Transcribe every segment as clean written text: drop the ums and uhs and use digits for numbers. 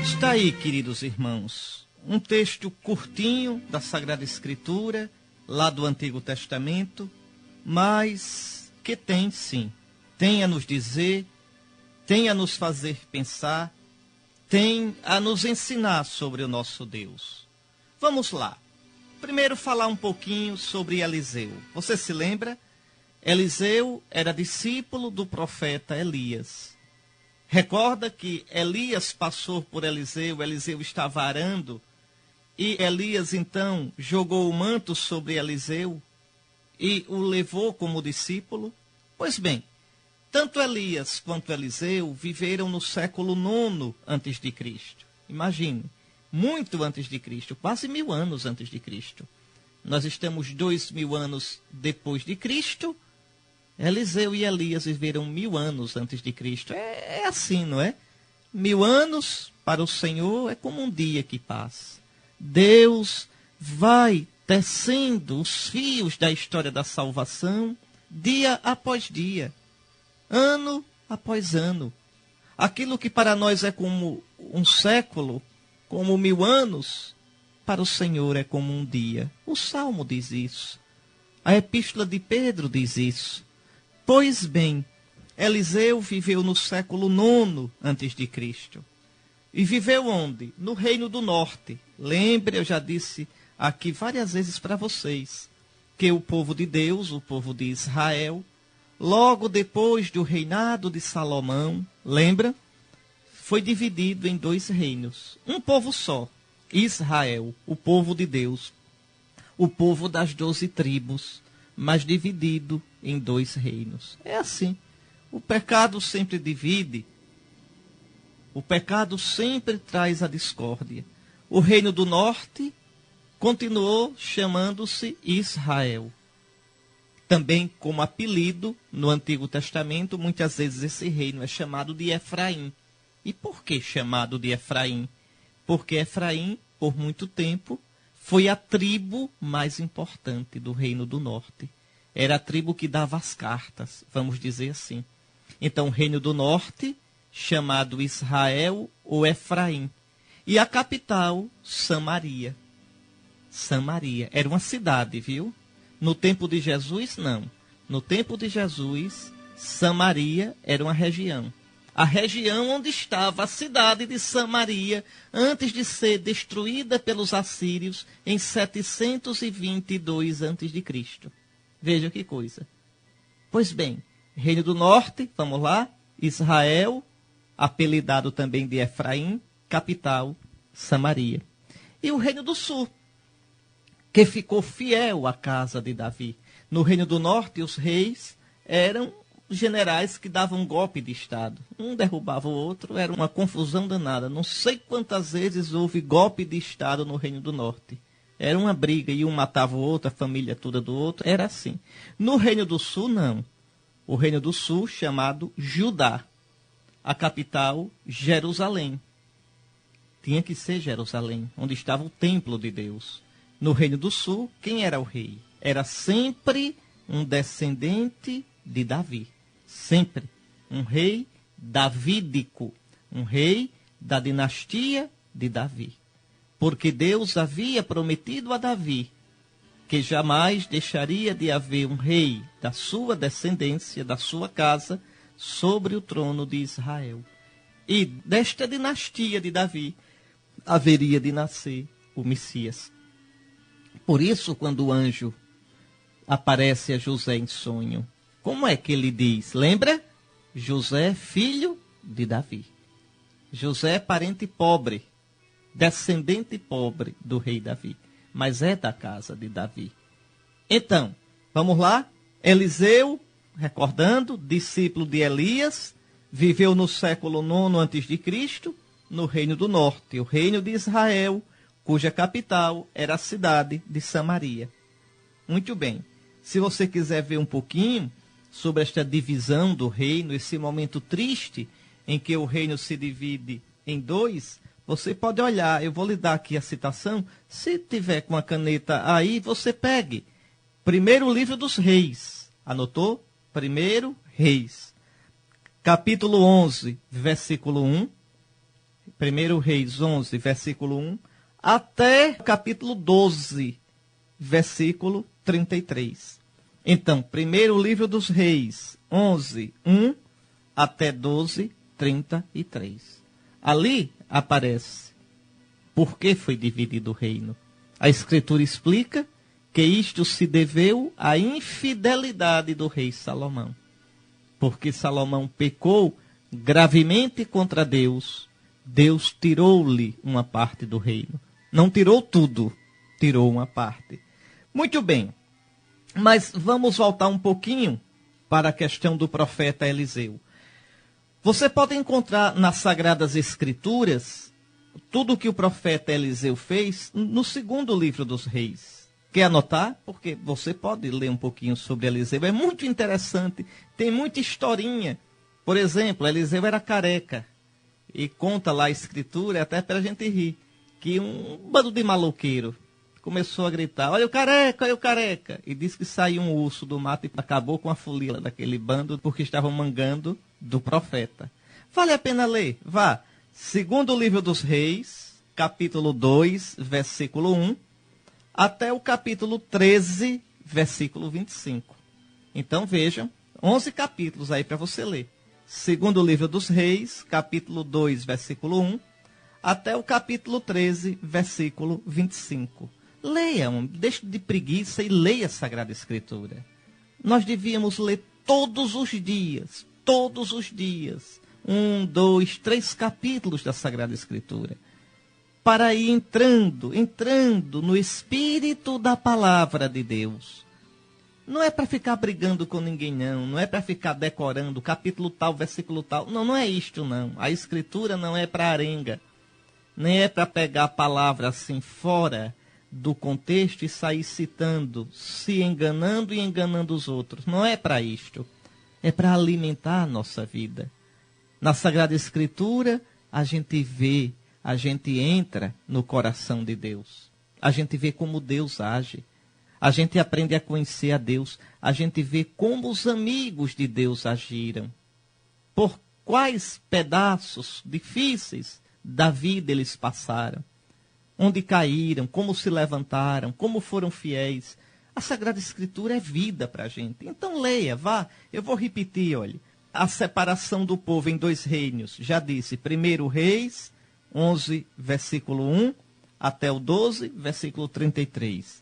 Está aí, queridos irmãos, um texto curtinho da Sagrada Escritura, lá do Antigo Testamento, mas que tem, sim, tem a nos dizer, tem a nos fazer pensar, tem a nos ensinar sobre o nosso Deus. Vamos lá. Primeiro falar um pouquinho sobre Eliseu. Você se lembra? Eliseu era discípulo do profeta Elias. Recorda que Elias passou por Eliseu, Eliseu estava arando, e Elias então jogou o manto sobre Eliseu e o levou como discípulo? Pois bem, tanto Elias quanto Eliseu viveram no século IX a.C. Imagine, muito antes de Cristo, quase 1000 anos antes de Cristo. Nós estamos 2000 anos depois de Cristo. Eliseu e Elias viveram 1000 anos antes de Cristo. É assim, não é? 1000 anos para o Senhor é como um dia que passa. Deus vai tecendo os fios da história da salvação dia após dia, ano após ano. Aquilo que para nós é como um século, como 1000 anos, para o Senhor é como um dia. O Salmo diz isso. A Epístola de Pedro diz isso. Pois bem, Eliseu viveu no século IX a.C. E viveu onde? No Reino do Norte. Lembre, eu já disse aqui várias vezes para vocês, que o povo de Deus, o povo de Israel, logo depois do reinado de Salomão, lembra? Foi dividido em 2 reinos. Um povo só, Israel, o povo de Deus, o povo das 12 tribos, mas dividido em 2 reinos. É assim. O pecado sempre divide. O pecado sempre traz a discórdia. O reino do norte continuou chamando-se Israel. Também como apelido, no Antigo Testamento, muitas vezes esse reino é chamado de Efraim. E por que chamado de Efraim? Porque Efraim, por muito tempo, foi a tribo mais importante do Reino do Norte. Era a tribo que dava as cartas, vamos dizer assim. Então, o Reino do Norte, chamado Israel ou Efraim. E a capital, Samaria. Samaria. Era uma cidade, viu? No tempo de Jesus, não. No tempo de Jesus, Samaria era uma região. A região onde estava a cidade de Samaria, antes de ser destruída pelos assírios em 722 a.C. Veja que coisa. Pois bem, Reino do Norte, vamos lá, Israel, apelidado também de Efraim, capital, Samaria. E o Reino do Sul, que ficou fiel à casa de Davi. No Reino do Norte, os reis eram generais que davam golpe de Estado. Um derrubava o outro, era uma confusão danada. Não sei quantas vezes houve golpe de Estado no Reino do Norte. Era uma briga, e um matava o outro, a família toda do outro, era assim. No Reino do Sul, não. O Reino do Sul, chamado Judá. A capital, Jerusalém. Tinha que ser Jerusalém, onde estava o templo de Deus. No Reino do Sul, quem era o rei? Era sempre um descendente de Davi. Sempre. Um rei davídico. Um rei da dinastia de Davi. Porque Deus havia prometido a Davi que jamais deixaria de haver um rei da sua descendência, da sua casa, sobre o trono de Israel. E desta dinastia de Davi haveria de nascer o Messias. Por isso, quando o anjo aparece a José em sonho, como é que ele diz? Lembra? José, filho de Davi. José é parente pobre, descendente pobre do rei Davi, mas é da casa de Davi. Então, vamos lá? Eliseu, recordando, discípulo de Elias, viveu no século IX a.C., no Reino do Norte, o Reino de Israel, cuja capital era a cidade de Samaria. Muito bem. Se você quiser ver um pouquinho sobre esta divisão do reino, esse momento triste em que o reino se divide em 2, você pode olhar. Eu vou lhe dar aqui a citação. Se tiver com a caneta aí, você pegue. Primeiro livro dos Reis. Anotou? Primeiro Reis. Capítulo 11, versículo 1. 1 Reis 11, versículo 1, até o capítulo 12, versículo 33. Então, primeiro livro dos Reis, 11, 1 até 12, 33. Ali aparece por que foi dividido o reino. A Escritura explica que isto se deveu à infidelidade do rei Salomão. Porque Salomão pecou gravemente contra Deus, Deus tirou-lhe uma parte do reino. Não tirou tudo, tirou uma parte. Muito bem, mas vamos voltar um pouquinho para a questão do profeta Eliseu. Você pode encontrar nas Sagradas Escrituras tudo o que o profeta Eliseu fez no segundo livro dos Reis. Quer anotar? Porque você pode ler um pouquinho sobre Eliseu. É muito interessante, tem muita historinha. Por exemplo, Eliseu era careca. E conta lá a Escritura, até para a gente rir, que um bando de maloqueiro começou a gritar, olha o careca, olha o careca. E disse que saiu um urso do mato e acabou com a folia daquele bando, porque estavam mangando do profeta. Vale a pena ler, vá. Segundo livro dos Reis, capítulo 2, versículo 1, até o capítulo 13, versículo 25. Então vejam, 11 capítulos aí para você ler. Segundo livro dos Reis, capítulo 2, versículo 1, até o capítulo 13, versículo 25. Leiam, deixe de preguiça e leia a Sagrada Escritura. Nós devíamos ler todos os dias, 1, 2, 3 capítulos da Sagrada Escritura, para ir entrando no espírito da palavra de Deus. Não é para ficar brigando com ninguém, não é para ficar decorando capítulo tal, versículo tal. Não é isto, não. A Escritura não é para arenga, nem é para pegar a palavra assim fora do contexto e sair citando, se enganando e enganando os outros. Não é para isto. É para alimentar a nossa vida. Na Sagrada Escritura, a gente vê, a gente entra no coração de Deus. A gente vê como Deus age. A gente aprende a conhecer a Deus. A gente vê como os amigos de Deus agiram. Por quais pedaços difíceis da vida eles passaram. Onde caíram, como se levantaram, como foram fiéis. A Sagrada Escritura é vida para a gente. Então leia, vá. Eu vou repetir, olha. A separação do povo em 2 reinos. Já disse, 1 Reis, 11, versículo 1, até o 12, versículo 33.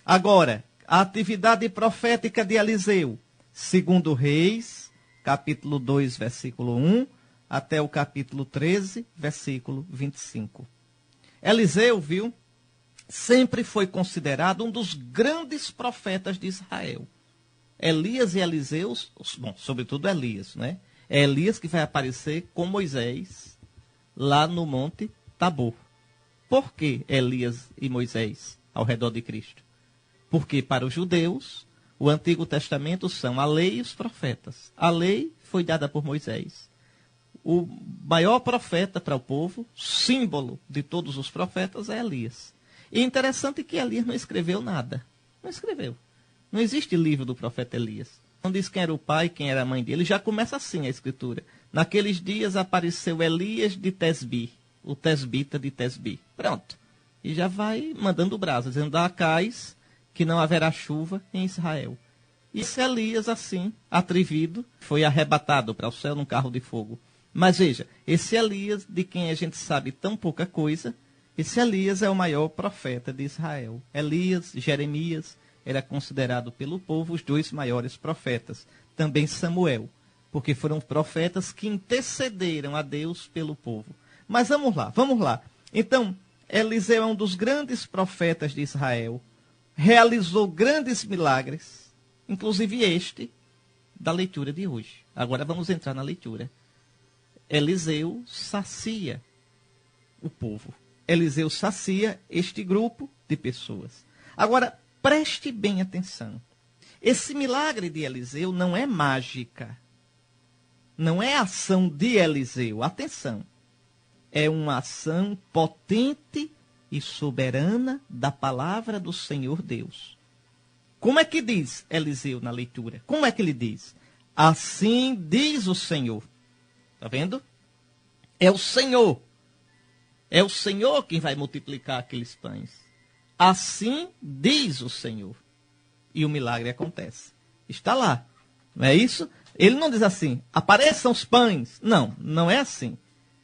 Agora, a atividade profética de Eliseu. 2 Reis, capítulo 2, versículo 1, até o capítulo 13, versículo 25. Eliseu, viu, sempre foi considerado um dos grandes profetas de Israel. Elias e Eliseus, bom, sobretudo Elias, né? É Elias que vai aparecer com Moisés lá no Monte Tabor. Por que Elias e Moisés ao redor de Cristo? Porque para os judeus, o Antigo Testamento são a lei e os profetas. A lei foi dada por Moisés. O maior profeta para o povo, símbolo de todos os profetas, é Elias. E é interessante que Elias não escreveu nada. Não escreveu. Não existe livro do profeta Elias. Não diz quem era o pai, quem era a mãe dele. Já começa assim a escritura. Naqueles dias apareceu Elias de Tesbi, o tesbita de Tesbi. Pronto. E já vai mandando brasa, dizendo, dá cais que não haverá chuva em Israel. E esse Elias, assim, atrevido, foi arrebatado para o céu num carro de fogo. Mas veja, esse Elias, de quem a gente sabe tão pouca coisa, esse Elias é o maior profeta de Israel. Elias, Jeremias, era considerado pelo povo os 2 maiores profetas. Também Samuel, porque foram profetas que intercederam a Deus pelo povo. Mas vamos lá. Então, Eliseu é um dos grandes profetas de Israel. Realizou grandes milagres, inclusive este da leitura de hoje. Agora vamos entrar na leitura. Eliseu sacia o povo. Eliseu sacia este grupo de pessoas. Agora, preste bem atenção. Esse milagre de Eliseu não é mágica. Não é ação de Eliseu. Atenção. É uma ação potente e soberana da palavra do Senhor Deus. Como é que diz Eliseu na leitura? Como é que ele diz? Assim diz o Senhor. Está vendo? É o Senhor É o Senhor quem vai multiplicar aqueles pães. Assim diz o Senhor. E o milagre acontece. Está lá. Não é isso? Ele não diz assim, apareçam os pães. Não, não é assim.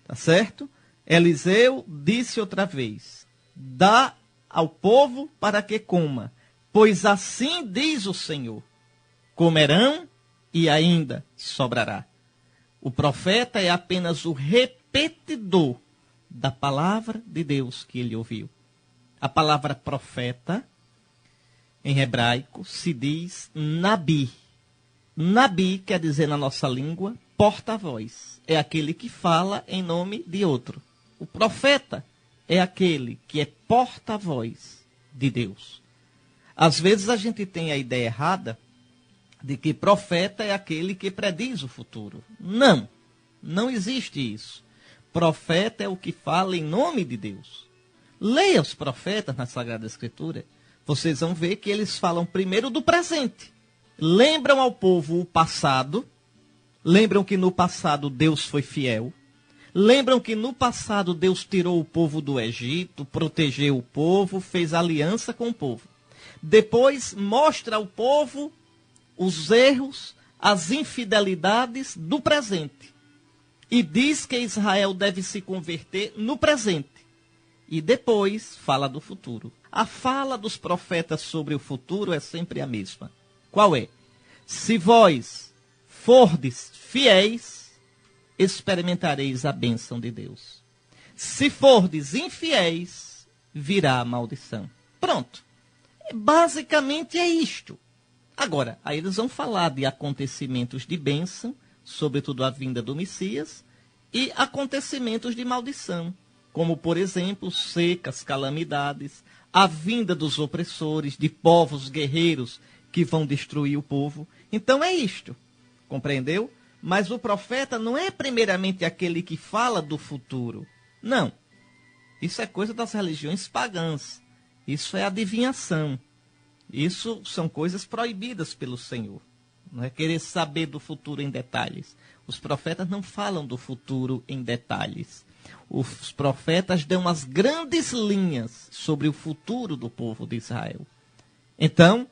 Tá certo? Eliseu disse outra vez, dá ao povo para que coma, pois assim diz o Senhor, comerão e ainda sobrará. O profeta é apenas o repetidor da palavra de Deus que ele ouviu. A palavra profeta, em hebraico, se diz nabi. Nabi quer dizer na nossa língua porta-voz. É aquele que fala em nome de outro. O profeta é aquele que é porta-voz de Deus. Às vezes a gente tem a ideia errada de que profeta é aquele que prediz o futuro. Não, não existe isso. Profeta é o que fala em nome de Deus. Leia os profetas na Sagrada Escritura. Vocês vão ver que eles falam primeiro do presente. Lembram ao povo o passado. Lembram que no passado Deus foi fiel. Lembram que no passado Deus tirou o povo do Egito, protegeu o povo, fez aliança com o povo. Depois mostra ao povo os erros, as infidelidades do presente. E diz que Israel deve se converter no presente. E depois fala do futuro. A fala dos profetas sobre o futuro é sempre a mesma. Qual é? Se vós fordes fiéis, experimentareis a bênção de Deus. Se fordes infiéis, virá a maldição. Pronto. Basicamente é isto. Agora, aí eles vão falar de acontecimentos de bênção, sobretudo a vinda do Messias, e acontecimentos de maldição, como, por exemplo, secas, calamidades, a vinda dos opressores, de povos guerreiros que vão destruir o povo. Então é isto, compreendeu? Mas o profeta não é primeiramente aquele que fala do futuro. Não. Isso é coisa das religiões pagãs. Isso é adivinhação. Isso são coisas proibidas pelo Senhor. Não é querer saber do futuro em detalhes. Os profetas não falam do futuro em detalhes. Os profetas dão as grandes linhas sobre o futuro do povo de Israel. Então,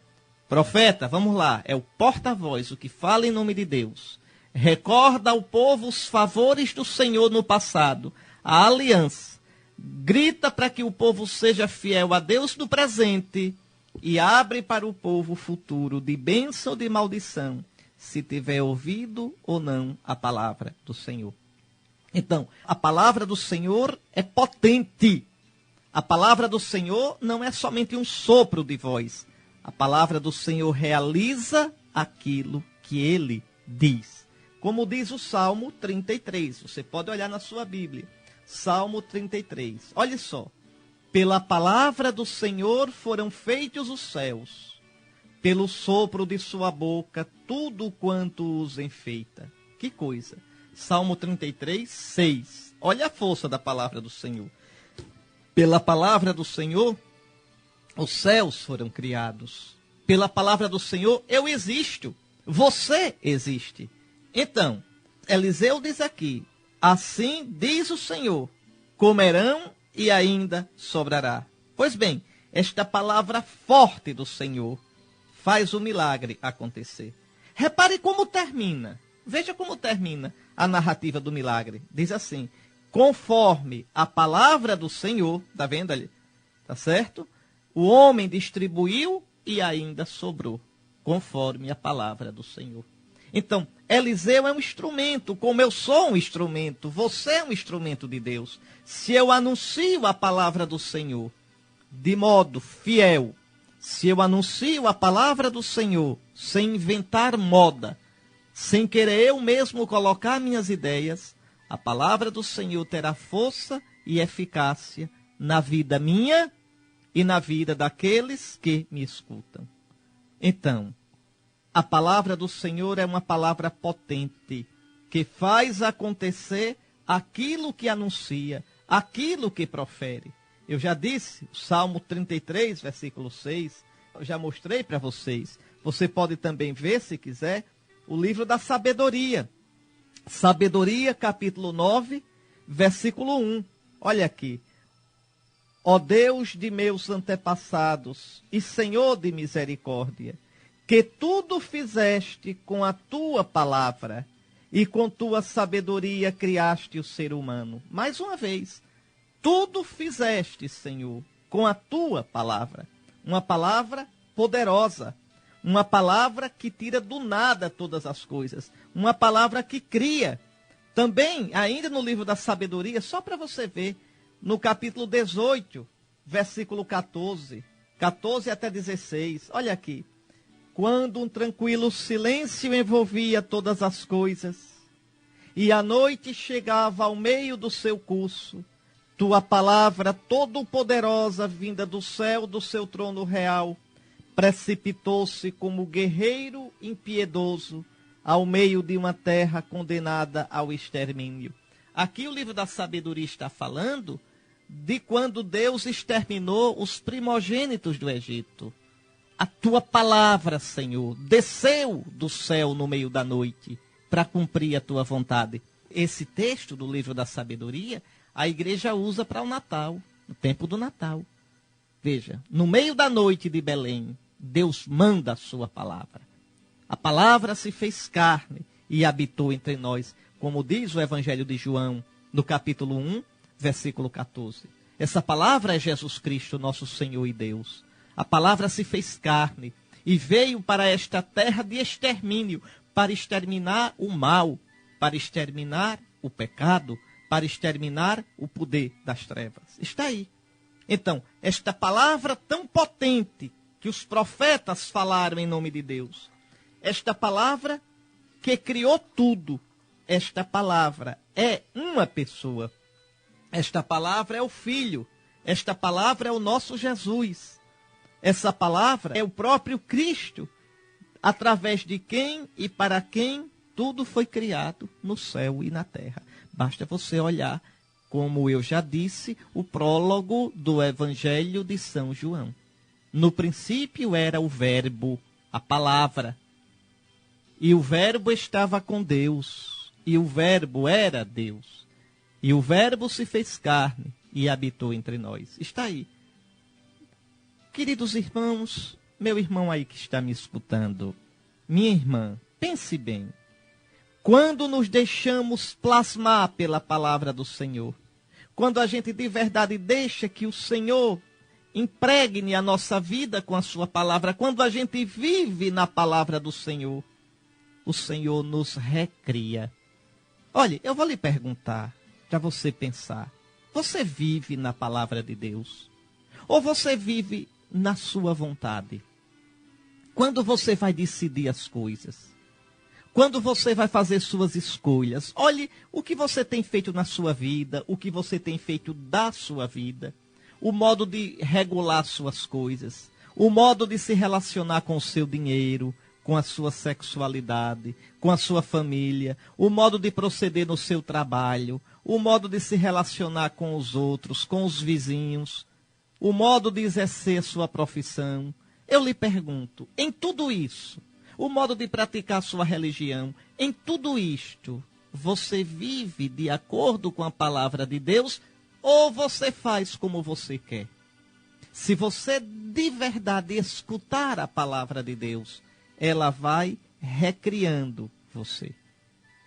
profeta, vamos lá, é o porta-voz, o que fala em nome de Deus. Recorda ao povo os favores do Senhor no passado, a aliança. Grita para que o povo seja fiel a Deus no presente e abre para o povo o futuro de bênção ou de maldição, se tiver ouvido ou não a palavra do Senhor. Então, a palavra do Senhor é potente. A palavra do Senhor não é somente um sopro de voz. A palavra do Senhor realiza aquilo que ele diz. Como diz o Salmo 33. Você pode olhar na sua Bíblia. Salmo 33. Olha só. Pela palavra do Senhor foram feitos os céus. Pelo sopro de sua boca, tudo quanto os enfeita. Que coisa. Salmo 33, 6. Olha a força da palavra do Senhor. Pela palavra do Senhor, os céus foram criados. Pela palavra do Senhor, eu existo. Você existe. Então, Eliseu diz aqui, assim diz o Senhor, comerão e ainda sobrará. Pois bem, esta palavra forte do Senhor faz o milagre acontecer. Repare como termina. Veja como termina a narrativa do milagre. Diz assim, conforme a palavra do Senhor, está vendo ali? Está certo? O homem distribuiu e ainda sobrou, conforme a palavra do Senhor. Então, Eliseu é um instrumento, como eu sou um instrumento, você é um instrumento de Deus. Se eu anuncio a palavra do Senhor de modo fiel, se eu anuncio a palavra do Senhor sem inventar moda, sem querer eu mesmo colocar minhas ideias, a palavra do Senhor terá força e eficácia na vida minha e na vida daqueles que me escutam. Então, a palavra do Senhor é uma palavra potente, que faz acontecer aquilo que anuncia, aquilo que profere. Eu já disse, o Salmo 33, versículo 6, eu já mostrei para vocês. Você pode também ver, se quiser, o livro da sabedoria. Sabedoria, capítulo 9, versículo 1. Olha aqui. Ó Deus de meus antepassados e Senhor de misericórdia, que tudo fizeste com a tua palavra e com tua sabedoria criaste o ser humano. Mais uma vez, tudo fizeste, Senhor, com a tua palavra. Uma palavra poderosa, uma palavra que tira do nada todas as coisas, uma palavra que cria. Também, ainda no livro da sabedoria, só para você ver, no capítulo 18, versículo 14 até 16, olha aqui. Quando um tranquilo silêncio envolvia todas as coisas, e a noite chegava ao meio do seu curso, tua palavra todo-poderosa, vinda do céu, do seu trono real, precipitou-se como guerreiro impiedoso ao meio de uma terra condenada ao extermínio. Aqui o livro da sabedoria está falando de quando Deus exterminou os primogênitos do Egito. A tua palavra, Senhor, desceu do céu no meio da noite para cumprir a tua vontade. Esse texto do livro da sabedoria, a igreja usa para o Natal, no tempo do Natal. Veja, no meio da noite de Belém, Deus manda a sua palavra. A palavra se fez carne e habitou entre nós, como diz o Evangelho de João, no capítulo 1, versículo 14. Essa palavra é Jesus Cristo, nosso Senhor e Deus. A palavra se fez carne e veio para esta terra de extermínio, para exterminar o mal, para exterminar o pecado, para exterminar o poder das trevas. Está aí. Então, esta palavra tão potente que os profetas falaram em nome de Deus, esta palavra que criou tudo, esta palavra é uma pessoa. Esta palavra é o Filho. Esta palavra é o nosso Jesus. Essa palavra é o próprio Cristo, através de quem e para quem tudo foi criado no céu e na terra. Basta você olhar, como eu já disse, o prólogo do Evangelho de São João. No princípio era o Verbo, a palavra. E o Verbo estava com Deus. E o Verbo era Deus. E o Verbo se fez carne e habitou entre nós. Está aí. Queridos irmãos, meu irmão aí que está me escutando, minha irmã, pense bem. Quando nos deixamos plasmar pela palavra do Senhor, quando a gente de verdade deixa que o Senhor impregne a nossa vida com a sua palavra, quando a gente vive na palavra do Senhor, o Senhor nos recria. Olha, eu vou lhe perguntar, para você pensar, você vive na palavra de Deus? Ou você vive na sua vontade? Quando você vai decidir as coisas? Quando você vai fazer suas escolhas? Olhe o que você tem feito na sua vida, o que você tem feito da sua vida, o modo de regular suas coisas, o modo de se relacionar com o seu dinheiro, com a sua sexualidade, com a sua família, o modo de proceder no seu trabalho, o modo de se relacionar com os outros, com os vizinhos, o modo de exercer sua profissão. Eu lhe pergunto, em tudo isso, o modo de praticar sua religião, em tudo isto, você vive de acordo com a palavra de Deus ou você faz como você quer? Se você de verdade escutar a palavra de Deus, ela vai recriando você.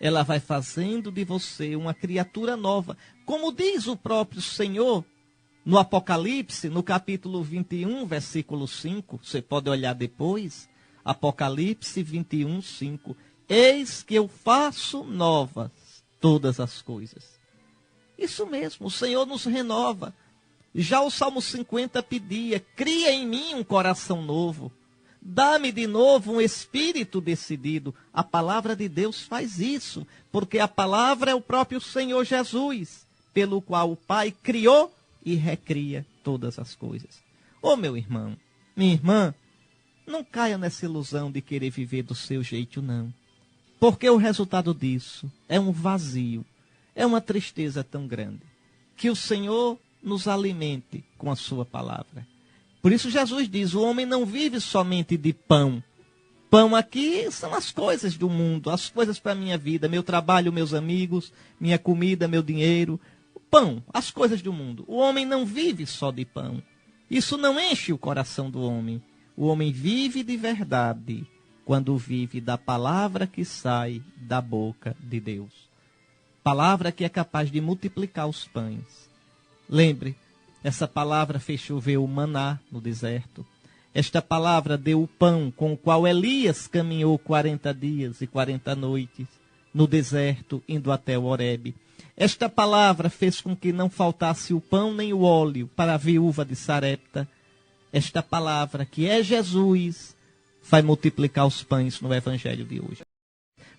Ela vai fazendo de você uma criatura nova. Como diz o próprio Senhor no Apocalipse, no capítulo 21, versículo 5, você pode olhar depois, Apocalipse 21, 5. Eis que eu faço novas todas as coisas. Isso mesmo, o Senhor nos renova. Já o Salmo 50 pedia, cria em mim um coração novo. Dá-me de novo um espírito decidido. A palavra de Deus faz isso, porque a palavra é o próprio Senhor Jesus, pelo qual o Pai criou e recria todas as coisas. Ô meu irmão, minha irmã, não caia nessa ilusão de querer viver do seu jeito, não. Porque o resultado disso é um vazio, é uma tristeza tão grande. Que o Senhor nos alimente com a sua palavra. Por isso Jesus diz, o homem não vive somente de pão. Pão aqui são as coisas do mundo, as coisas para a minha vida, meu trabalho, meus amigos, minha comida, meu dinheiro. pão, as coisas do mundo. O homem não vive só de pão. Isso não enche o coração do homem. O homem vive de verdade quando vive da palavra que sai da boca de Deus. Palavra que é capaz de multiplicar os pães. Lembre, essa palavra fez chover o maná no deserto. Esta palavra deu o pão com o qual Elias caminhou 40 dias e 40 noites no deserto, indo até o Horebe. Esta palavra fez com que não faltasse o pão nem o óleo para a viúva de Sarepta. Esta palavra, que é Jesus, vai multiplicar os pães no evangelho de hoje.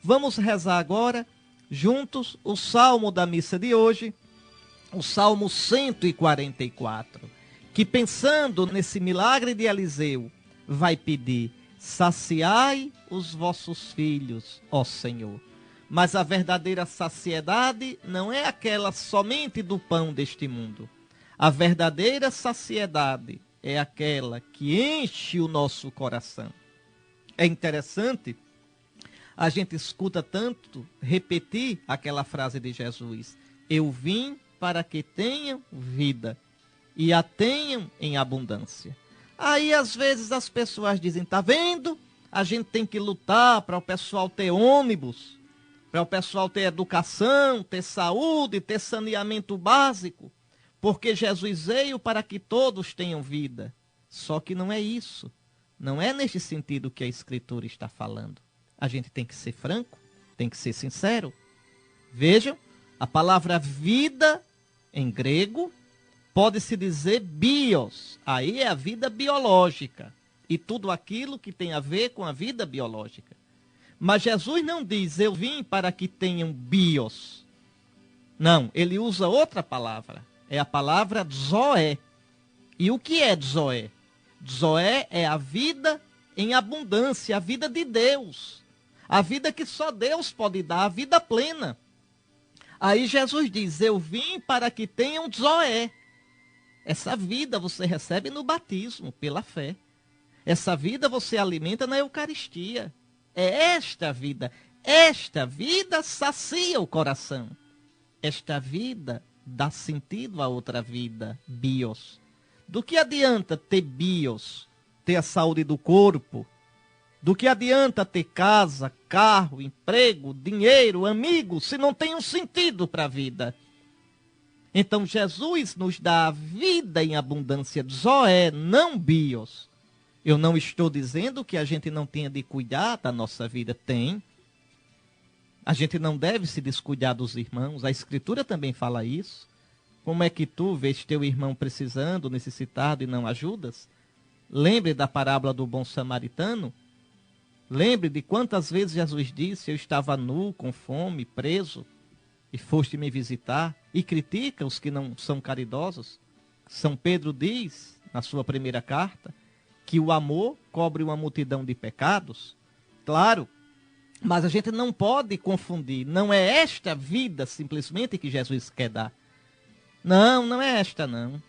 Vamos rezar agora, juntos, o salmo da missa de hoje, o salmo 144, que pensando nesse milagre de Eliseu, vai pedir: saciai os vossos filhos, ó Senhor. Mas a verdadeira saciedade não é aquela somente do pão deste mundo. A verdadeira saciedade é aquela que enche o nosso coração. É interessante, a gente escuta tanto repetir aquela frase de Jesus: eu vim para que tenham vida e a tenham em abundância. Aí às vezes as pessoas dizem: tá vendo? A gente tem que lutar para o pessoal ter ônibus, para o pessoal ter educação, ter saúde, ter saneamento básico, porque Jesus veio para que todos tenham vida. Só que não é isso. Não é neste sentido que a Escritura está falando. A gente tem que ser franco, tem que ser sincero. Vejam, a palavra vida, em grego, pode-se dizer bios. Aí é a vida biológica. E tudo aquilo que tem a ver com a vida biológica. Mas Jesus não diz: eu vim para que tenham bios. Não, ele usa outra palavra. É a palavra zoé. E o que é zoé? Zoé é a vida em abundância, a vida de Deus. A vida que só Deus pode dar, a vida plena. Aí Jesus diz: eu vim para que tenham zoé. Essa vida você recebe no batismo, pela fé. Essa vida você alimenta na Eucaristia. É esta vida sacia o coração. Esta vida dá sentido a outra vida, bios. Do que adianta ter bios, ter a saúde do corpo? Do que adianta ter casa, carro, emprego, dinheiro, amigos, se não tem um sentido para a vida? Então Jesus nos dá a vida em abundância, zoé, não bios. Eu não estou dizendo que a gente não tenha de cuidar da nossa vida. Tem. A gente não deve se descuidar dos irmãos. A Escritura também fala isso. Como é que tu vês teu irmão precisando, necessitado e não ajudas? Lembre da parábola do bom samaritano. Lembre de quantas vezes Jesus disse: eu estava nu, com fome, preso, e foste me visitar. E critica os que não são caridosos. São Pedro diz, na sua primeira carta, que o amor cobre uma multidão de pecados. Claro, mas a gente não pode confundir. Não é esta vida simplesmente que Jesus quer dar. Não, não é esta não.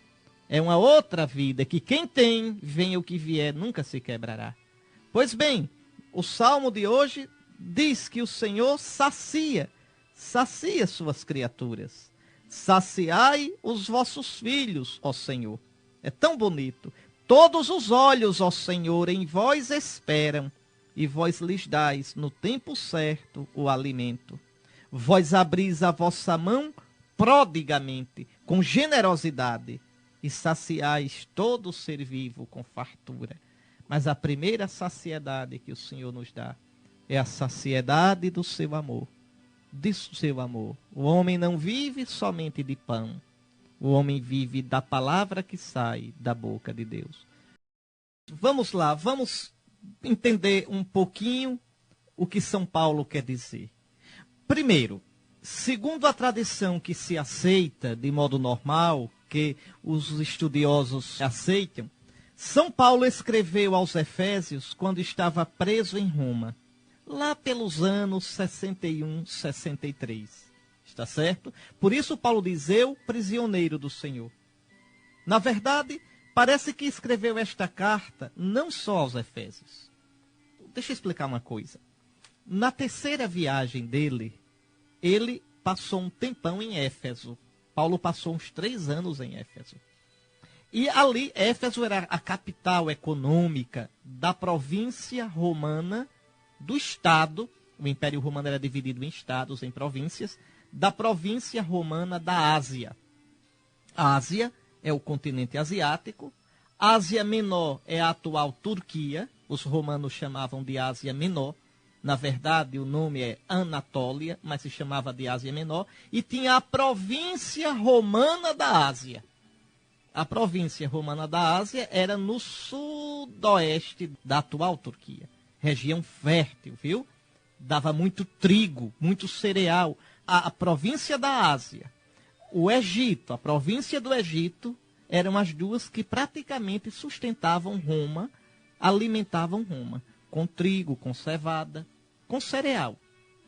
É uma outra vida que quem tem, venha o que vier, nunca se quebrará. Pois bem, o salmo de hoje diz que o Senhor sacia suas criaturas. Saciai os vossos filhos, ó Senhor. É tão bonito. Todos os olhos, ó Senhor, em vós esperam, e vós lhes dais no tempo certo o alimento. Vós abris a vossa mão prodigamente, com generosidade, e saciais todo ser vivo com fartura. Mas a primeira saciedade que o Senhor nos dá é a saciedade do seu amor. Do seu amor. O homem não vive somente de pão. O homem vive da palavra que sai da boca de Deus. Vamos lá, vamos entender um pouquinho o que São Paulo quer dizer. Primeiro, segundo a tradição que se aceita de modo normal, que os estudiosos aceitam, São Paulo escreveu aos Efésios quando estava preso em Roma, lá pelos anos 61, 63. Está certo? Por isso Paulo diz: eu, prisioneiro do Senhor. Na verdade, parece que escreveu esta carta não só aos Efésios. Deixa eu explicar uma coisa. Na terceira viagem dele, ele passou um tempão em Éfeso. Paulo passou uns 3 anos em Éfeso. E ali, Éfeso era a capital econômica da província romana do estado, o Império Romano era dividido em estados, em províncias, da província romana da Ásia. A Ásia é o continente asiático, Ásia Menor é a atual Turquia, os romanos chamavam de Ásia Menor, na verdade o nome é Anatólia, mas se chamava de Ásia Menor, e tinha a província romana da Ásia. A província romana da Ásia era no sudoeste da atual Turquia. Região fértil, viu? Dava muito trigo, muito cereal. A província da Ásia, o Egito, a província do Egito, eram as duas que praticamente sustentavam Roma, alimentavam Roma, com trigo, com cevada, com cereal.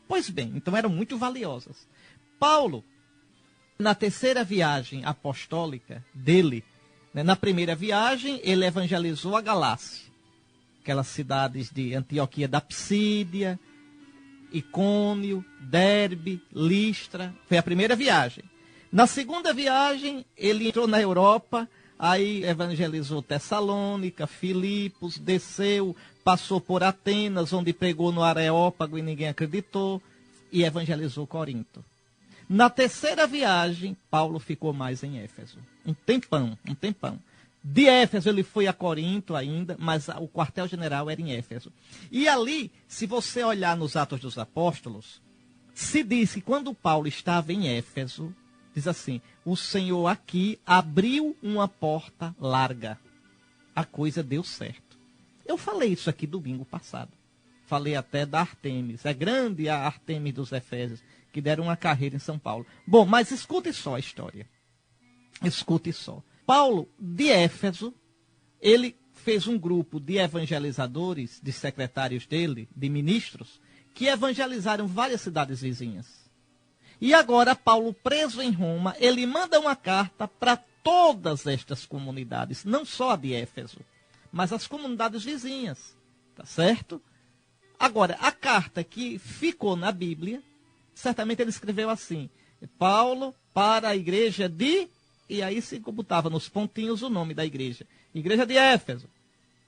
Pois bem, então eram muito valiosas. Paulo, na terceira viagem apostólica dele, né, na primeira viagem, ele evangelizou a Galácia, aquelas cidades de Antioquia da Psídia, Icônio, Derbe, Listra. Foi a primeira viagem. Na segunda viagem, ele entrou na Europa, aí evangelizou Tessalônica, Filipos, desceu, passou por Atenas, onde pregou no Areópago e ninguém acreditou, e evangelizou Corinto. Na terceira viagem, Paulo ficou mais em Éfeso. Um tempão. De Éfeso ele foi a Corinto ainda, mas o quartel-general era em Éfeso. E ali, se você olhar nos Atos dos Apóstolos, se diz que quando Paulo estava em Éfeso, diz assim, o Senhor aqui abriu uma porta larga. A coisa deu certo. Eu falei isso aqui domingo passado. Falei até da Artemis. É grande a Artemis dos Efésios, que deram uma carreira em São Paulo. Bom, mas escute só a história. Escute só. Paulo, de Éfeso, ele fez um grupo de evangelizadores, de secretários dele, de ministros, que evangelizaram várias cidades vizinhas. E agora, Paulo, preso em Roma, ele manda uma carta para todas estas comunidades, não só a de Éfeso, mas as comunidades vizinhas, tá certo? Agora, a carta que ficou na Bíblia, certamente ele escreveu assim, Paulo para a igreja de... E aí se botava nos pontinhos o nome da igreja. Igreja de Éfeso.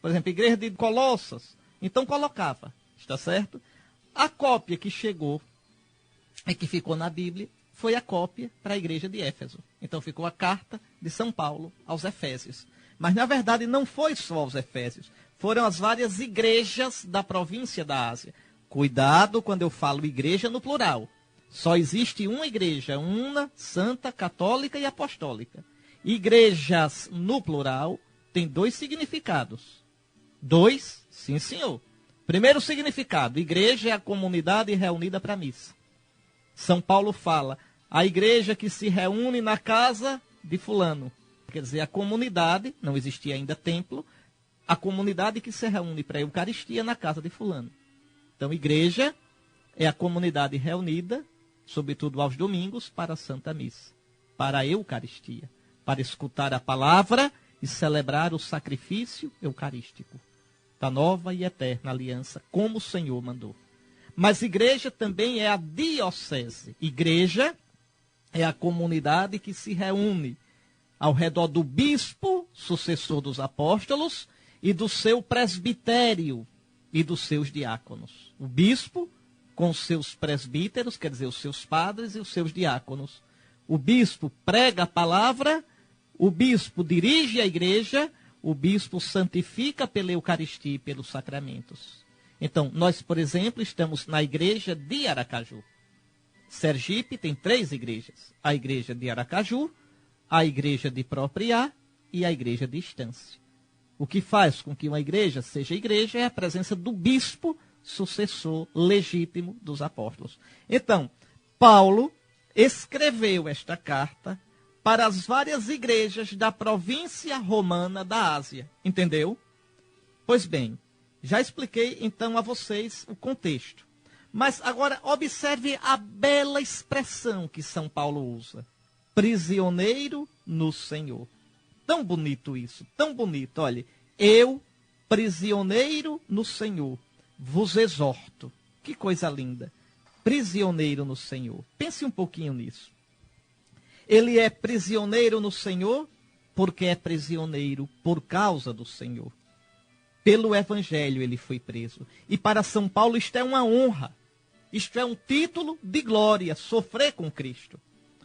Por exemplo, igreja de Colossas. Então colocava, está certo? A cópia que chegou e que ficou na Bíblia foi a cópia para a igreja de Éfeso. Então ficou a carta de São Paulo aos Efésios. Mas na verdade não foi só aos Efésios. Foram as várias igrejas da província da Ásia. Cuidado quando eu falo igreja no plural. Só existe uma igreja, una, santa, católica e apostólica. Igrejas no plural tem 2 significados. 2? Sim, senhor. Primeiro significado, igreja é a comunidade reunida para a missa. São Paulo fala, a igreja que se reúne na casa de fulano. Quer dizer, a comunidade, não existia ainda templo, a comunidade que se reúne para a Eucaristia na casa de fulano. Então, igreja é a comunidade reunida, sobretudo aos domingos, para a Santa Missa, para a Eucaristia, para escutar a palavra e celebrar o sacrifício eucarístico da nova e eterna aliança, como o Senhor mandou. Mas igreja também é a diocese. Igreja é a comunidade que se reúne ao redor do bispo, sucessor dos apóstolos, e do seu presbitério e dos seus diáconos. O bispo com os seus presbíteros, quer dizer, os seus padres e os seus diáconos. O bispo prega a palavra, o bispo dirige a igreja, o bispo santifica pela Eucaristia e pelos sacramentos. Então, nós, por exemplo, estamos na igreja de Aracaju. Sergipe tem 3 igrejas. A igreja de Aracaju, a igreja de Propriá e a igreja de Estância. O que faz com que uma igreja seja igreja é a presença do bispo sucessor legítimo dos apóstolos. Então, Paulo escreveu esta carta para as várias igrejas da província romana da Ásia. Entendeu? Pois bem, já expliquei então a vocês o contexto. Mas agora observe a bela expressão que São Paulo usa. Prisioneiro no Senhor. Tão bonito isso, tão bonito. Olha, eu, prisioneiro no Senhor, vos exorto. Que coisa linda. Prisioneiro no Senhor. Pense um pouquinho nisso. Ele é prisioneiro no Senhor, porque é prisioneiro por causa do Senhor. Pelo Evangelho ele foi preso. E para São Paulo isto é uma honra. Isto é um título de glória, sofrer com Cristo.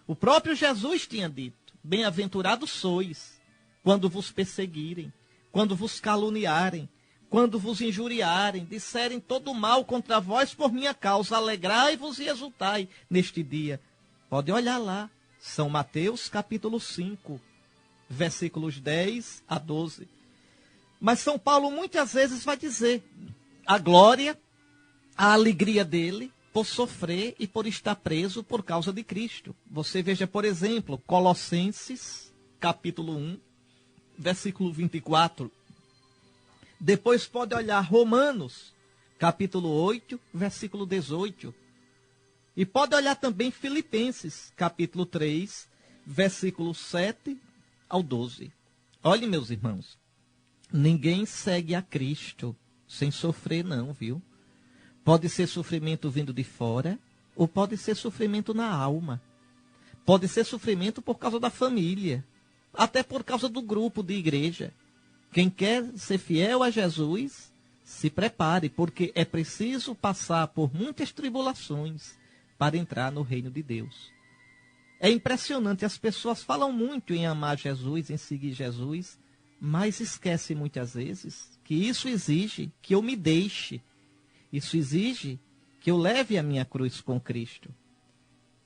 O próprio Jesus tinha dito: bem-aventurados sois, quando vos perseguirem, quando vos caluniarem, quando vos injuriarem, disserem todo mal contra vós por minha causa, alegrai-vos e exultai neste dia. Pode olhar lá, São Mateus capítulo 5, versículos 10 a 12. Mas São Paulo muitas vezes vai dizer a glória, a alegria dele por sofrer e por estar preso por causa de Cristo. Você veja, por exemplo, Colossenses capítulo 1, versículo 24. Depois pode olhar Romanos capítulo 8, versículo 18. E pode olhar também Filipenses capítulo 3, versículo 7 ao 12. Olhe, meus irmãos, ninguém segue a Cristo sem sofrer não, viu? Pode ser sofrimento vindo de fora, ou pode ser sofrimento na alma. Pode ser sofrimento por causa da família, até por causa do grupo de igreja. Quem quer ser fiel a Jesus, se prepare, porque é preciso passar por muitas tribulações para entrar no reino de Deus. É impressionante, as pessoas falam muito em amar Jesus, em seguir Jesus, mas esquecem muitas vezes que isso exige que eu me deixe. Isso exige que eu leve a minha cruz com Cristo.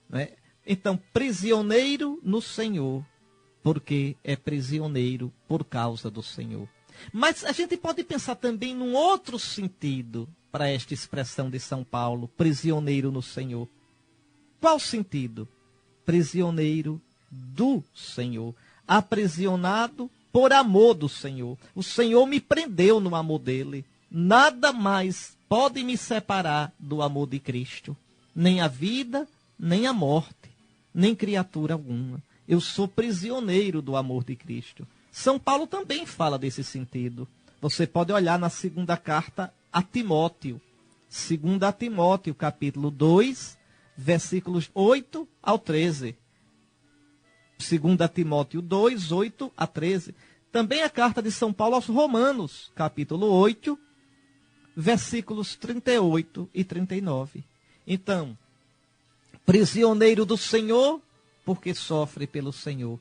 Não é? Então, prisioneiro no Senhor, porque é prisioneiro por causa do Senhor. Mas a gente pode pensar também num outro sentido para esta expressão de São Paulo, prisioneiro no Senhor. Qual sentido? Prisioneiro do Senhor, aprisionado por amor do Senhor. O Senhor me prendeu no amor dele. Nada mais pode me separar do amor de Cristo. Nem a vida, nem a morte, nem criatura alguma. Eu sou prisioneiro do amor de Cristo. São Paulo também fala desse sentido. Você pode olhar na segunda carta a Timóteo. 2 Timóteo, capítulo 2, versículos 8 ao 13. 2 Timóteo 2, 8 a 13. Também a carta de São Paulo aos Romanos, capítulo 8, versículos 38 e 39. Então, prisioneiro do Senhor, porque sofre pelo Senhor.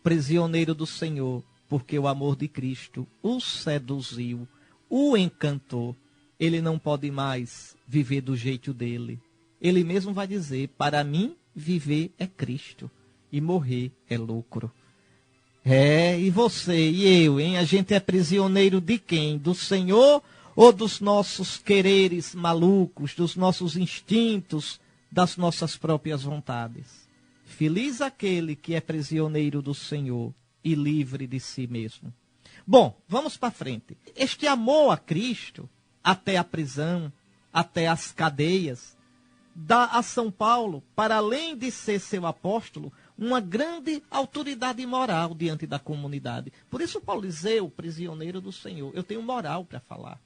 Prisioneiro do Senhor, porque o amor de Cristo o seduziu, o encantou. Ele não pode mais viver do jeito dele. Ele mesmo vai dizer: para mim, viver é Cristo e morrer é lucro. E você e eu, hein? A gente é prisioneiro de quem? Do Senhor ou dos nossos quereres malucos, dos nossos instintos, das nossas próprias vontades? Feliz aquele que é prisioneiro do Senhor e livre de si mesmo. Bom, vamos para frente. Este amor a Cristo, até a prisão, até as cadeias, dá a São Paulo, para além de ser seu apóstolo, uma grande autoridade moral diante da comunidade. Por isso Paulo diz: eu, prisioneiro do Senhor, eu tenho moral para falar.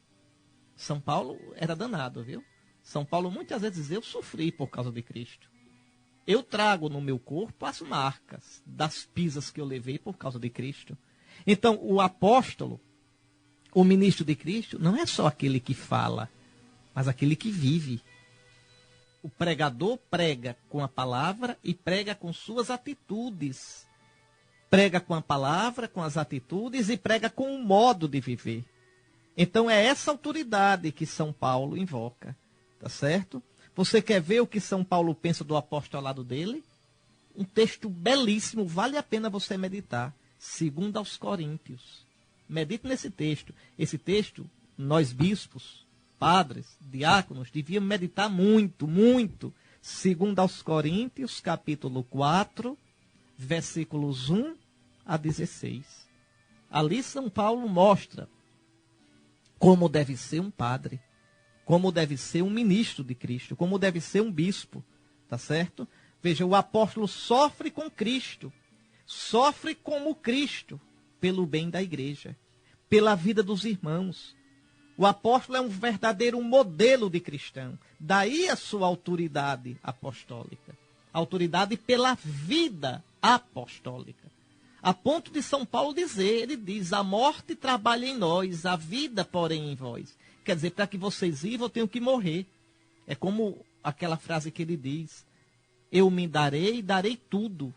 São Paulo era danado, viu? São Paulo muitas vezes diz: eu sofri por causa de Cristo. Eu trago no meu corpo as marcas das pisas que eu levei por causa de Cristo. Então, o apóstolo, o ministro de Cristo, não é só aquele que fala, mas aquele que vive. O pregador prega com a palavra e prega com suas atitudes. Prega com a palavra, com as atitudes e prega com o modo de viver. Então é essa autoridade que São Paulo invoca, tá certo? Você quer ver o que São Paulo pensa do apostolado dele? Um texto belíssimo, vale a pena você meditar. 2 aos Coríntios. Medite nesse texto. Esse texto, nós bispos, padres, diáconos, devíamos meditar muito, muito. 2 aos Coríntios, capítulo 4, versículos 1 a 16. Ali São Paulo mostra como deve ser um padre, como deve ser um ministro de Cristo, como deve ser um bispo, tá certo? Veja, o apóstolo sofre com Cristo, sofre como Cristo, pelo bem da igreja, pela vida dos irmãos. O apóstolo é um verdadeiro modelo de cristão. Daí a sua autoridade apostólica. Autoridade pela vida apostólica. A ponto de São Paulo dizer, ele diz, a morte trabalha em nós, a vida, porém, em vós. Quer dizer, para que vocês vivam, eu tenho que morrer. É como aquela frase que ele diz, eu me darei e darei tudo.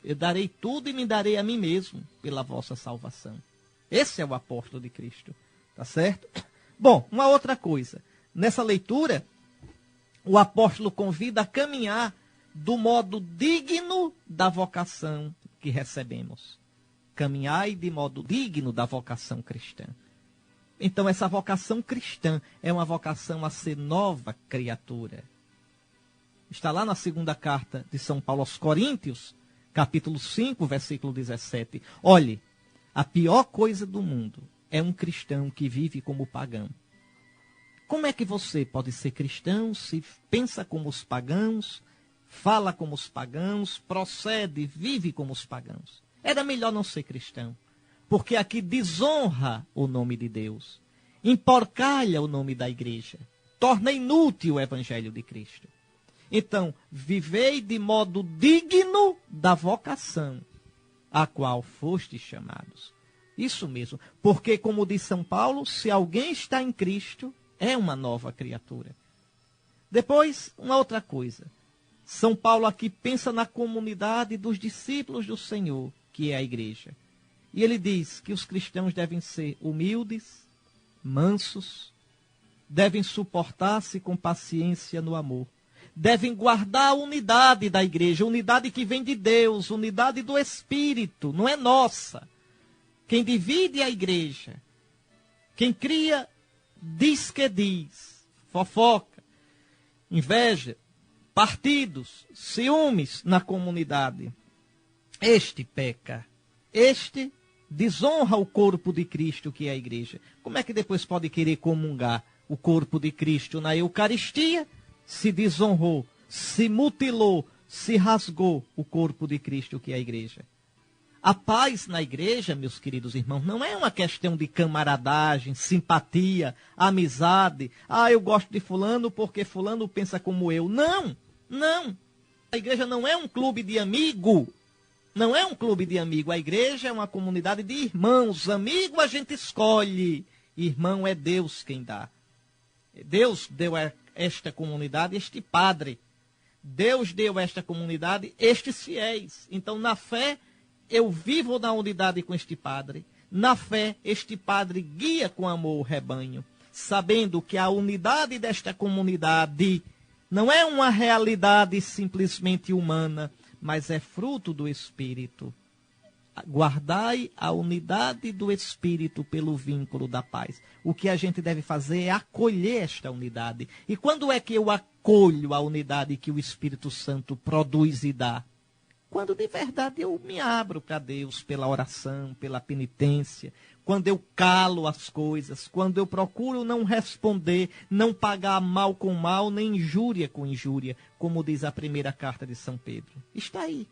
Eu darei tudo e me darei a mim mesmo pela vossa salvação. Esse é o apóstolo de Cristo, tá certo? Bom, uma outra coisa. Nessa leitura, o apóstolo convida a caminhar do modo digno da vocação que recebemos. Caminhai de modo digno da vocação cristã. Então, essa vocação cristã é uma vocação a ser nova criatura. Está lá na segunda carta de São Paulo aos Coríntios, capítulo 5, versículo 17. Olhe, a pior coisa do mundo é um cristão que vive como pagão. Como é que você pode ser cristão se pensa como os pagãos, fala como os pagãos, procede, vive como os pagãos? Era melhor não ser cristão, porque aqui desonra o nome de Deus, emporcalha o nome da igreja, torna inútil o evangelho de Cristo. Então, vivei de modo digno da vocação a qual fostes chamados. Isso mesmo, porque como diz São Paulo, se alguém está em Cristo, é uma nova criatura. Depois, uma outra coisa. São Paulo aqui pensa na comunidade dos discípulos do Senhor, que é a igreja. E ele diz que os cristãos devem ser humildes, mansos, devem suportar-se com paciência no amor. Devem guardar a unidade da igreja, unidade que vem de Deus, unidade do Espírito, não é nossa. Quem divide a igreja, quem cria, diz que diz, fofoca, inveja, partidos, ciúmes na comunidade. Este peca, este desonra o corpo de Cristo, que é a igreja. Como é que depois pode querer comungar o corpo de Cristo na Eucaristia? Se desonrou, se mutilou, se rasgou o corpo de Cristo, que é a igreja. A paz na igreja, meus queridos irmãos, não é uma questão de camaradagem, simpatia, amizade. Ah, eu gosto de fulano porque fulano pensa como eu. Não, não. A igreja não é um clube de amigo. Não é um clube de amigo. A igreja é uma comunidade de irmãos. Amigo a gente escolhe. Irmão é Deus quem dá. Deus deu a esta comunidade este padre. Deus deu a esta comunidade estes fiéis. Então, na fé, eu vivo na unidade com este padre. Na fé, este padre guia com amor o rebanho, sabendo que a unidade desta comunidade não é uma realidade simplesmente humana, mas é fruto do Espírito. Guardai a unidade do Espírito pelo vínculo da paz. O que a gente deve fazer é acolher esta unidade. E quando é que eu acolho a unidade que o Espírito Santo produz e dá? Quando de verdade eu me abro para Deus pela oração, pela penitência, quando eu calo as coisas, quando eu procuro não responder, não pagar mal com mal, nem injúria com injúria, como diz a primeira carta de São Pedro. Está aí.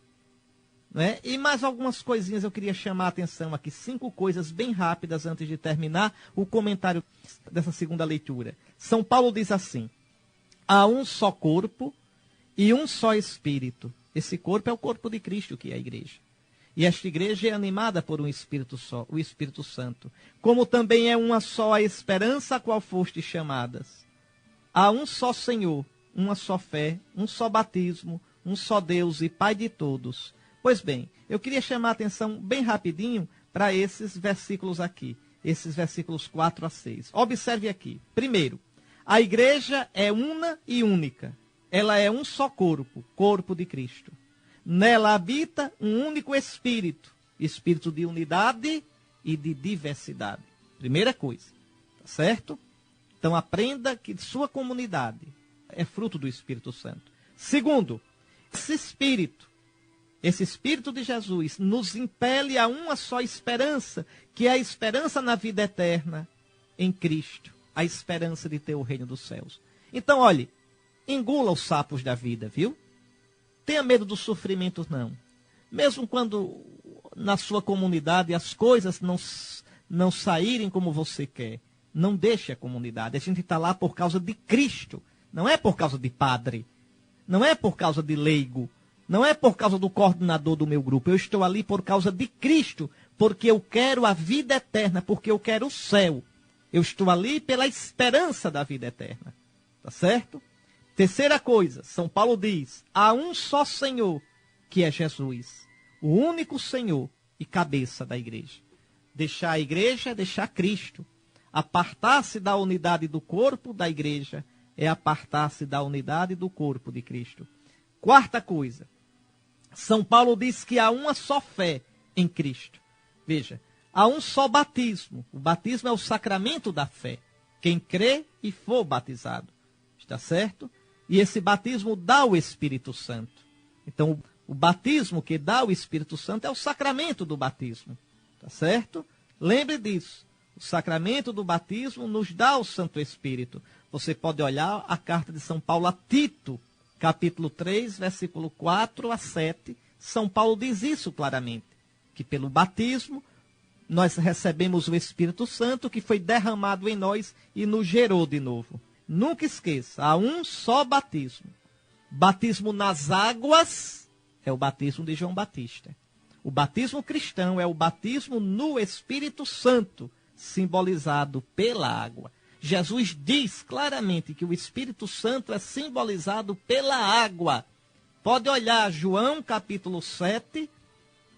Né? E mais algumas coisinhas eu queria chamar a atenção aqui, 5 coisas bem rápidas antes de terminar o comentário dessa segunda leitura. São Paulo diz assim: há um só corpo e um só Espírito. Esse corpo é o corpo de Cristo, que é a igreja. E esta igreja é animada por um Espírito só, o Espírito Santo. Como também é uma só a esperança a qual fostes chamadas. Há um só Senhor, uma só fé, um só batismo, um só Deus e Pai de todos. Pois bem, eu queria chamar a atenção bem rapidinho para esses versículos aqui, esses versículos 4 a 6. Observe aqui. Primeiro, a igreja é una e única. Ela é um só corpo, corpo de Cristo. Nela habita um único Espírito, Espírito de unidade e de diversidade. Primeira coisa, tá certo? Então aprenda que sua comunidade é fruto do Espírito Santo. Segundo, esse Espírito de Jesus nos impele a uma só esperança, que é a esperança na vida eterna em Cristo, a esperança de ter o reino dos céus. Então, olhe, engula os sapos da vida, viu? Tenha medo do sofrimento, não. Mesmo quando na sua comunidade as coisas não saírem como você quer, não deixe a comunidade. A gente está lá por causa de Cristo, não é por causa de padre, não é por causa de leigo, Não é por causa do coordenador do meu grupo. Eu estou ali por causa de Cristo, porque eu quero a vida eterna, porque eu quero o céu. Eu estou ali pela esperança da vida eterna. Tá certo? Terceira coisa, São Paulo diz, há um só Senhor, que é Jesus. O único Senhor e cabeça da igreja. Deixar a igreja é deixar Cristo. Apartar-se da unidade do corpo da igreja é apartar-se da unidade do corpo de Cristo. Quarta coisa, São Paulo diz que há uma só fé em Cristo. Veja, há um só batismo. O batismo é o sacramento da fé. Quem crê e for batizado. Está certo? E esse batismo dá o Espírito Santo. Então, o batismo que dá o Espírito Santo é o sacramento do batismo. Está certo? Lembre disso. O sacramento do batismo nos dá o Santo Espírito. Você pode olhar a carta de São Paulo a Tito, capítulo 3, versículo 4 a 7. São Paulo diz isso claramente, que pelo batismo nós recebemos o Espírito Santo que foi derramado em nós e nos gerou de novo. Nunca esqueça, há um só batismo. Batismo nas águas é o batismo de João Batista. O batismo cristão é o batismo no Espírito Santo, simbolizado pela água. Jesus diz claramente que o Espírito Santo é simbolizado pela água. Pode olhar João capítulo 7,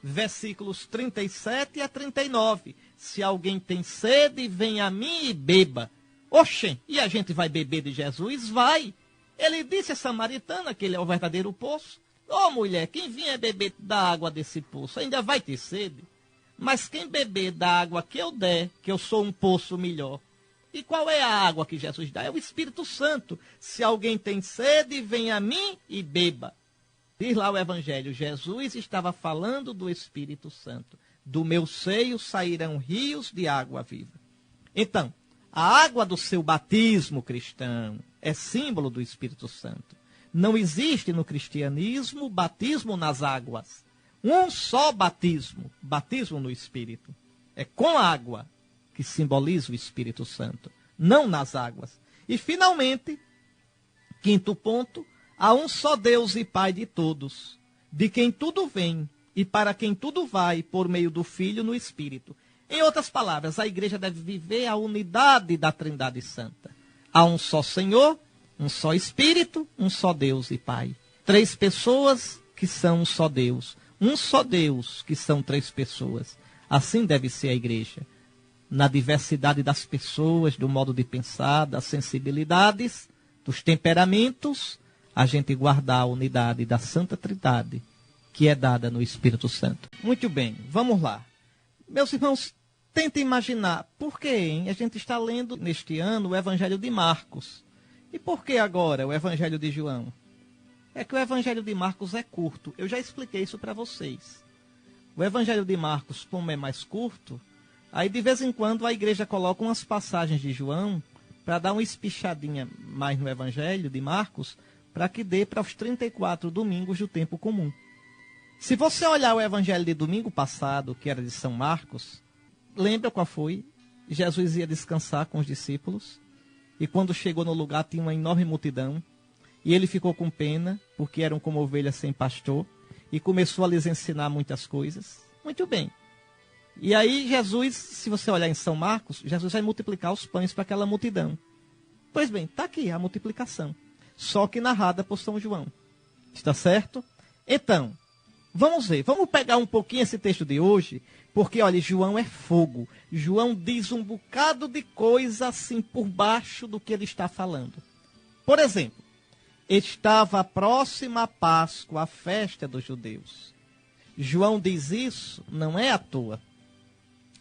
versículos 37 a 39. Se alguém tem sede, vem a mim e beba. Oxê, e a gente vai beber de Jesus? Vai. Ele disse a samaritana que ele é o verdadeiro poço. Ô mulher, quem vier beber da água desse poço ainda vai ter sede. Mas quem beber da água que eu der, que eu sou um poço melhor. E qual é a água que Jesus dá? É o Espírito Santo. Se alguém tem sede, vem a mim e beba. Diz lá o Evangelho, Jesus estava falando do Espírito Santo. Do meu seio sairão rios de água viva. Então, a água do seu batismo cristão é símbolo do Espírito Santo. Não existe no cristianismo batismo nas águas. Um só batismo, batismo no Espírito. É com água que simboliza o Espírito Santo, não nas águas. E, finalmente, quinto ponto, há um só Deus e Pai de todos, de quem tudo vem e para quem tudo vai, por meio do Filho no Espírito. Em outras palavras, a igreja deve viver a unidade da Trindade Santa. Há um só Senhor, um só Espírito, um só Deus e Pai. Três pessoas que são um só Deus. Um só Deus que são três pessoas. Assim deve ser a igreja. Na diversidade das pessoas, do modo de pensar, das sensibilidades, dos temperamentos, a gente guardar a unidade da Santa Trindade, que é dada no Espírito Santo. Muito bem, vamos lá. Meus irmãos, tentem imaginar por que a gente está lendo neste ano o Evangelho de Marcos. E por que agora o Evangelho de João? É que o Evangelho de Marcos é curto. Eu já expliquei isso para vocês. O Evangelho de Marcos, como é mais curto, aí de vez em quando a igreja coloca umas passagens de João para dar uma espichadinha mais no Evangelho de Marcos, para que dê para os 34 domingos do tempo comum. Se você olhar o Evangelho de domingo passado, que era de São Marcos, lembra qual foi? Jesus ia descansar com os discípulos. E quando chegou no lugar tinha uma enorme multidão. E ele ficou com pena, porque eram como ovelhas sem pastor. E começou a lhes ensinar muitas coisas. Muito bem. E aí Jesus, se você olhar em São Marcos, Jesus vai multiplicar os pães para aquela multidão. Pois bem, está aqui a multiplicação. Só que narrada por São João. Está certo? Então, vamos ver. Vamos pegar um pouquinho esse texto de hoje. Porque, olha, João é fogo. João diz um bocado de coisa assim por baixo do que ele está falando. Por exemplo, estava próxima a Páscoa, a festa dos judeus. João diz isso, não é à toa.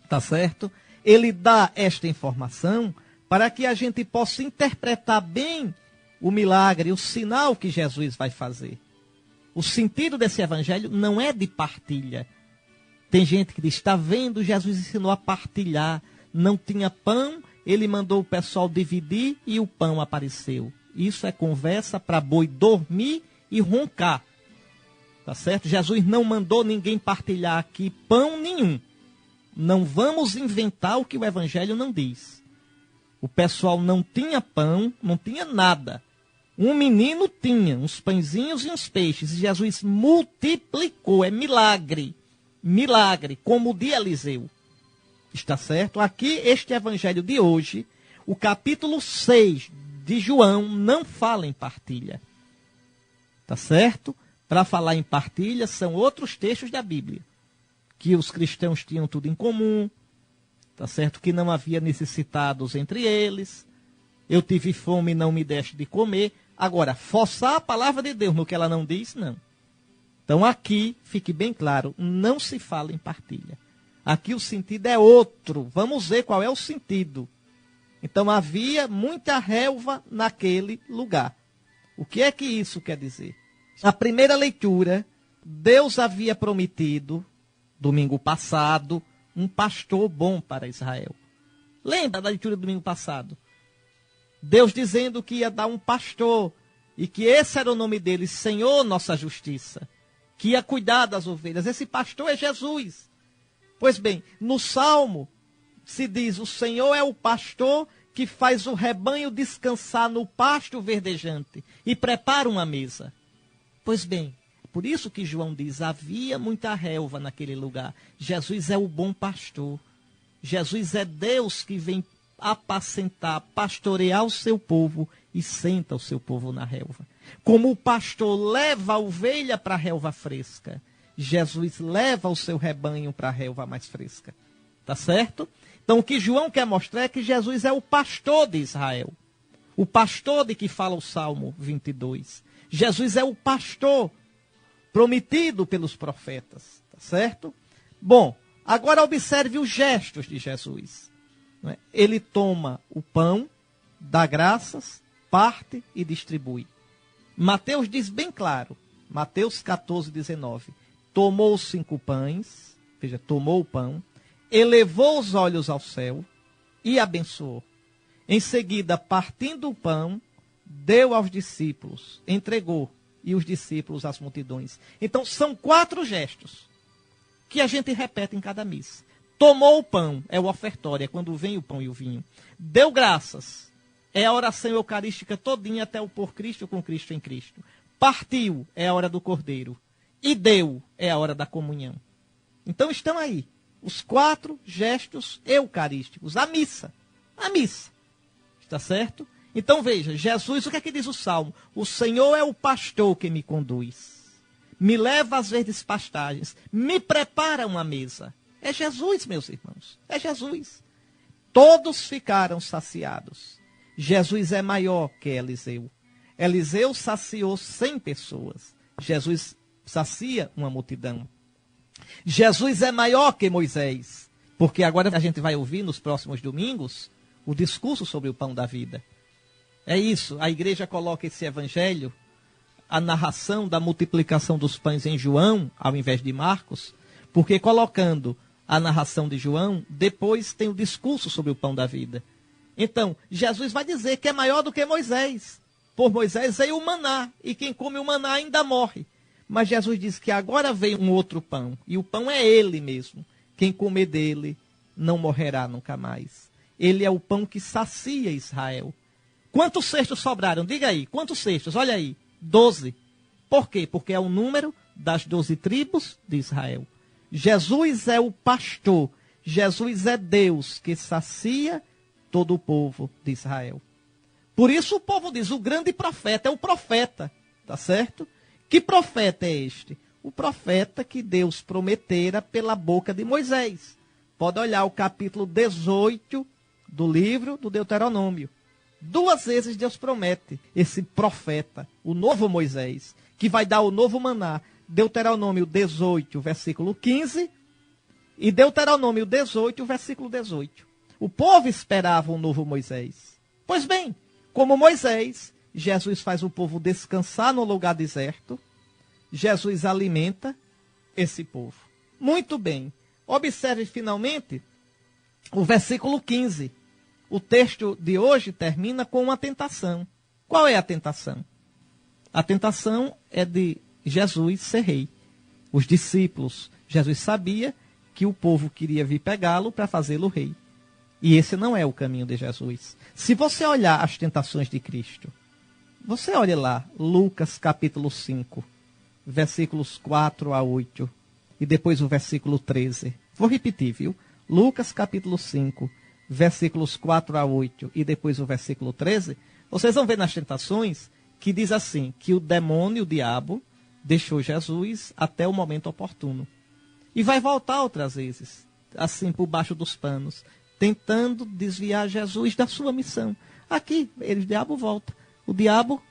Tá certo? Ele dá esta informação para que a gente possa interpretar bem o milagre, o sinal que Jesus vai fazer. O sentido desse evangelho não é de partilha. Tem gente que diz, está vendo, Jesus ensinou a partilhar. Não tinha pão, ele mandou o pessoal dividir e o pão apareceu. Isso é conversa para boi dormir e roncar. Tá certo? Jesus não mandou ninguém partilhar aqui pão nenhum. Não vamos inventar o que o evangelho não diz. O pessoal não tinha pão, não tinha nada. Um menino tinha uns pãezinhos e uns peixes, e Jesus multiplicou, é milagre, milagre, como o de Eliseu. Está certo? Aqui, este evangelho de hoje, o capítulo 6 de João, não fala em partilha. Está certo? Para falar em partilha, são outros textos da Bíblia. Que os cristãos tinham tudo em comum, está certo? Que não havia necessitados entre eles. Eu tive fome e não me deste de comer. Agora, forçar a palavra de Deus no que ela não diz, não. Então aqui, fique bem claro, não se fala em partilha. Aqui o sentido é outro. Vamos ver qual é o sentido. Então havia muita relva naquele lugar. O que é que isso quer dizer? Na primeira leitura, Deus havia prometido, domingo passado, um pastor bom para Israel. Lembra da leitura do domingo passado? Deus dizendo que ia dar um pastor, e que esse era o nome dele, Senhor Nossa Justiça, que ia cuidar das ovelhas. Esse pastor é Jesus. Pois bem, no Salmo se diz, o Senhor é o pastor que faz o rebanho descansar no pasto verdejante e prepara uma mesa. Pois bem, por isso que João diz, havia muita relva naquele lugar. Jesus é o bom pastor. Jesus é Deus que vem apacentar, pastorear o seu povo e senta o seu povo na relva. Como o pastor leva a ovelha para a relva fresca, Jesus leva o seu rebanho para a relva mais fresca. Tá certo? Então o que João quer mostrar é que Jesus é o pastor de Israel. O pastor de que fala o Salmo 22. Jesus é o pastor prometido pelos profetas. Tá certo? Bom, agora observe os gestos de Jesus. Ele toma o pão, dá graças, parte e distribui. Mateus diz bem claro, Mateus 14, 19. Tomou os 5 pães, veja, tomou o pão, elevou os olhos ao céu e abençoou. Em seguida, partindo o pão, deu aos discípulos, entregou, e os discípulos às multidões. Então, são 4 gestos que a gente repete em cada missa. Tomou o pão, é o ofertório, é quando vem o pão e o vinho. Deu graças, é a oração eucarística todinha até o por Cristo com Cristo em Cristo. Partiu, é a hora do cordeiro. E deu, é a hora da comunhão. Então estão aí os 4 gestos eucarísticos. A missa. A missa. Está certo? Então veja, Jesus, o que é que diz o Salmo? O Senhor é o pastor que me conduz. Me leva às verdes pastagens. Me prepara uma mesa. É Jesus, meus irmãos. É Jesus. Todos ficaram saciados. Jesus é maior que Eliseu. Eliseu saciou 100 pessoas. Jesus sacia uma multidão. Jesus é maior que Moisés. Porque agora a gente vai ouvir nos próximos domingos o discurso sobre o pão da vida. É isso. A igreja coloca esse evangelho, a narração da multiplicação dos pães em João, ao invés de Marcos, porque colocando a narração de João, depois tem o discurso sobre o pão da vida. Então, Jesus vai dizer que é maior do que Moisés. Por Moisés veio o maná, e quem come o maná ainda morre. Mas Jesus diz que agora veio um outro pão, e o pão é ele mesmo. Quem comer dele não morrerá nunca mais. Ele é o pão que sacia Israel. Quantos cestos sobraram? Diga aí, quantos cestos? Olha aí, 12. Por quê? Porque é o número das 12 tribos de Israel. Jesus é o pastor. Jesus é Deus que sacia todo o povo de Israel. Por isso o povo diz, o grande profeta é o profeta. Tá certo? Que profeta é este? O profeta que Deus prometera pela boca de Moisés. Pode olhar o capítulo 18 do livro do Deuteronômio. 2 vezes Deus promete esse profeta, o novo Moisés, que vai dar o novo maná. Deuteronômio 18, versículo 15, e Deuteronômio 18, versículo 18. O povo esperava um novo Moisés. Pois bem, como Moisés, Jesus faz o povo descansar no lugar deserto. Jesus alimenta esse povo. Muito bem. Observe finalmente o versículo 15. O texto de hoje termina com uma tentação. Qual é a tentação? A tentação é de Jesus ser rei. Os discípulos, Jesus sabia que o povo queria vir pegá-lo para fazê-lo rei. E esse não é o caminho de Jesus. Se você olhar as tentações de Cristo, Você olha lá, Lucas capítulo 5, versículos 4 a 8, e depois o versículo 13. Vou repetir, viu? Lucas capítulo 5, versículos 4 a 8, e depois o versículo 13. Vocês vão ver nas tentações que diz assim, que o demônio, o diabo, deixou Jesus até o momento oportuno. E vai voltar outras vezes, assim por baixo dos panos, tentando desviar Jesus da sua missão. Aqui, o diabo volta. O diabo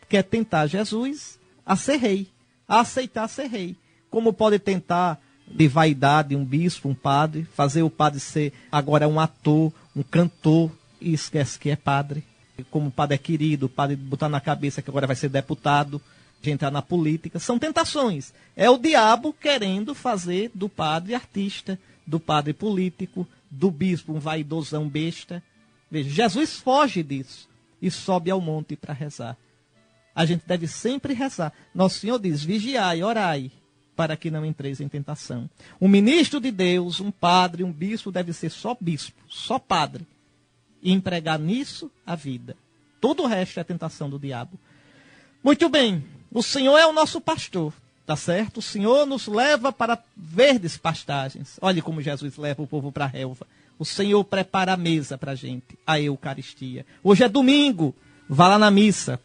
quer tentar Jesus a ser rei, a aceitar ser rei. Como pode tentar de vaidade um bispo, um padre, fazer o padre ser agora um ator, um cantor, e esquece que é padre. Como o padre é querido, o padre botar na cabeça que agora vai ser deputado, de entrar na política. São tentações. É o diabo querendo fazer do padre artista, do padre político, do bispo um vaidosão besta. Veja, Jesus foge disso e sobe ao monte para rezar. A gente deve sempre rezar. Nosso Senhor diz, vigiai, orai, para que não entreis em tentação. Um ministro de Deus, um padre, um bispo, deve ser só bispo, só padre. E empregar nisso a vida. Todo o resto é tentação do diabo. Muito bem, o Senhor é o nosso pastor, tá certo? O Senhor nos leva para verdes pastagens. Olhe como Jesus leva o povo para a relva. O Senhor prepara a mesa para a gente, a Eucaristia. Hoje é domingo, vá lá na missa.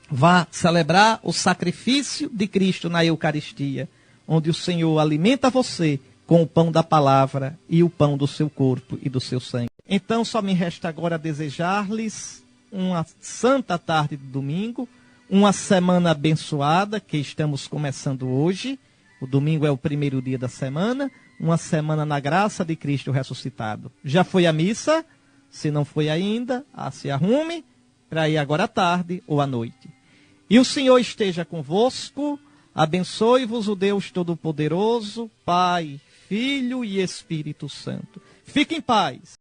Vá celebrar o sacrifício de Cristo na Eucaristia, onde o Senhor alimenta você com o pão da palavra e o pão do seu corpo e do seu sangue. Então, só me resta agora desejar-lhes uma santa tarde de domingo, uma semana abençoada, que estamos começando hoje. O domingo é o primeiro dia da semana, uma semana na graça de Cristo ressuscitado. Já foi à missa? Se não foi ainda, se arrume para ir agora à tarde ou à noite. E o Senhor esteja convosco, abençoe-vos o Deus Todo-Poderoso, Pai, Filho e Espírito Santo. Fique em paz.